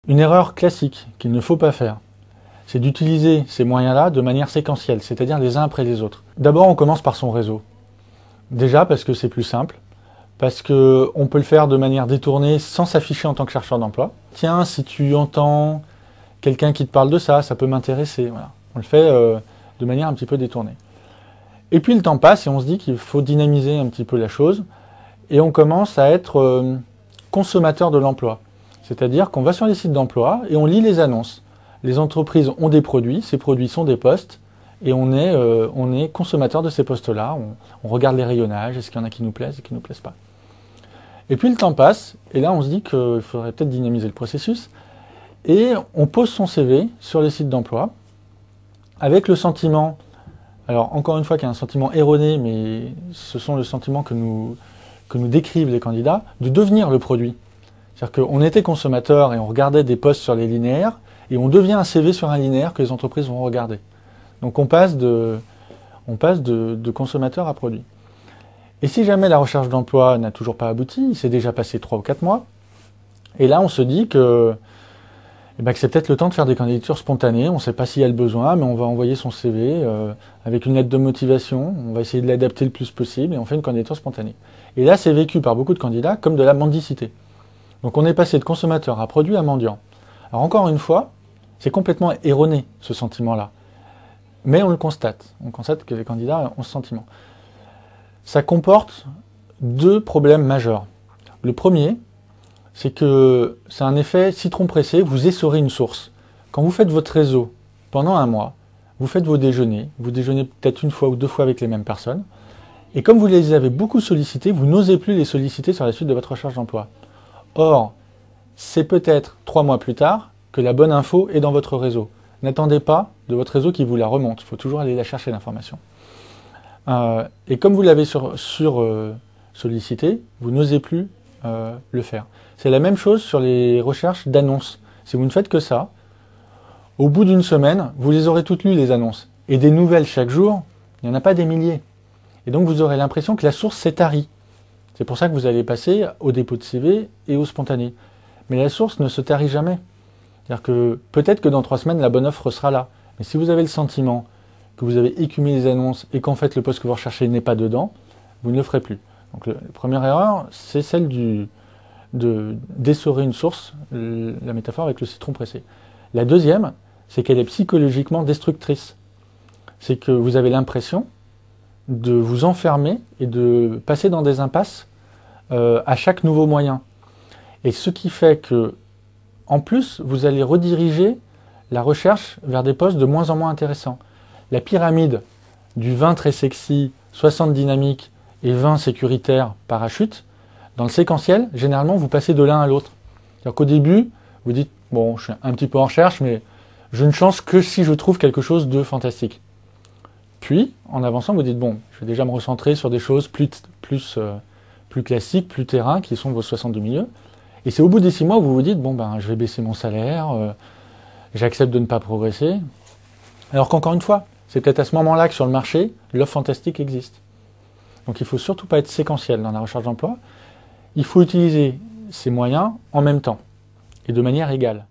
Une erreur classique qu'il ne faut pas faire, c'est d'utiliser ces moyens-là de manière séquentielle, c'est-à-dire les uns après les autres. D'abord, on commence par son réseau. Déjà parce que c'est plus simple, parce qu'on peut le faire de manière détournée sans s'afficher en tant que chercheur d'emploi. Tiens, si tu entends quelqu'un qui te parle de ça, ça peut m'intéresser. Voilà. On le fait de manière un petit peu détournée. Et puis le temps passe et on se dit qu'il faut dynamiser un petit peu la chose et on commence à être consommateur de l'emploi. C'est-à-dire qu'on va sur les sites d'emploi et on lit les annonces. Les entreprises ont des produits, ces produits sont des postes et on est consommateur de ces postes-là. On regarde les rayonnages, est-ce qu'il y en a qui nous plaisent et qui ne nous plaisent pas. Et puis le temps passe et là on se dit qu'il faudrait peut-être dynamiser le processus et on pose son CV sur les sites d'emploi avec le sentiment, alors encore une fois qu'il y a un sentiment erroné, mais ce sont le sentiment que nous décrivent les candidats, de devenir le produit. C'est-à-dire qu'on était consommateur et on regardait des postes sur les linéaires et on devient un CV sur un linéaire que les entreprises vont regarder. Donc on passe de consommateur à produit. Et si jamais la recherche d'emploi n'a toujours pas abouti, il s'est déjà passé 3 ou 4 mois, et là on se dit que c'est peut-être le temps de faire des candidatures spontanées, on ne sait pas s'il y a le besoin, mais on va envoyer son CV avec une lettre de motivation, on va essayer de l'adapter le plus possible et on fait une candidature spontanée. Et là c'est vécu par beaucoup de candidats comme de la mendicité. Donc on est passé de consommateur à produit à mendiant. Alors encore une fois, c'est complètement erroné ce sentiment-là. Mais on le constate. On constate que les candidats ont ce sentiment. Ça comporte 2 problèmes majeurs. Le premier, c'est que c'est un effet citron pressé, vous essorez une source. Quand vous faites votre réseau pendant un mois, vous faites vos déjeuners, vous déjeunez peut-être 1 fois ou 2 fois avec les mêmes personnes, et comme vous les avez beaucoup sollicités, vous n'osez plus les solliciter sur la suite de votre recherche d'emploi. Or, c'est peut-être 3 mois plus tard que la bonne info est dans votre réseau. N'attendez pas de votre réseau qui vous la remonte. Il faut toujours aller la chercher, l'information. Et comme vous l'avez sollicité, vous n'osez plus le faire. C'est la même chose sur les recherches d'annonces. Si vous ne faites que ça, au bout d'une semaine, vous les aurez toutes lues, les annonces. Et des nouvelles chaque jour, il n'y en a pas des milliers. Et donc vous aurez l'impression que la source s'est tarie. C'est pour ça que vous allez passer au dépôt de CV et au spontané. Mais la source ne se tarit jamais. C'est-à-dire que peut-être que dans 3 semaines, la bonne offre sera là. Mais si vous avez le sentiment que vous avez écumé les annonces et qu'en fait le poste que vous recherchez n'est pas dedans, vous ne le ferez plus. Donc la première erreur, c'est celle d'essorer une source, la métaphore avec le citron pressé. La deuxième, c'est qu'elle est psychologiquement destructrice. C'est que vous avez l'impression de vous enfermer et de passer dans des impasses à chaque nouveau moyen. Et ce qui fait que, en plus, vous allez rediriger la recherche vers des postes de moins en moins intéressants. La pyramide du 20 très sexy, 60 dynamique et 20 sécuritaire parachute, dans le séquentiel, généralement, vous passez de l'un à l'autre. C'est-à-dire qu'au début, vous dites, bon, je suis un petit peu en recherche, mais je ne chance que si je trouve quelque chose de fantastique. Puis, en avançant, vous dites, bon, je vais déjà me recentrer sur des choses plus classiques, plus terrain, qui sont vos 60 de milieu. Et c'est au bout des 6 mois où vous vous dites, bon, je vais baisser mon salaire, j'accepte de ne pas progresser. Alors qu'encore une fois, c'est peut-être à ce moment-là que sur le marché, l'offre fantastique existe. Donc il ne faut surtout pas être séquentiel dans la recherche d'emploi. Il faut utiliser ces moyens en même temps et de manière égale.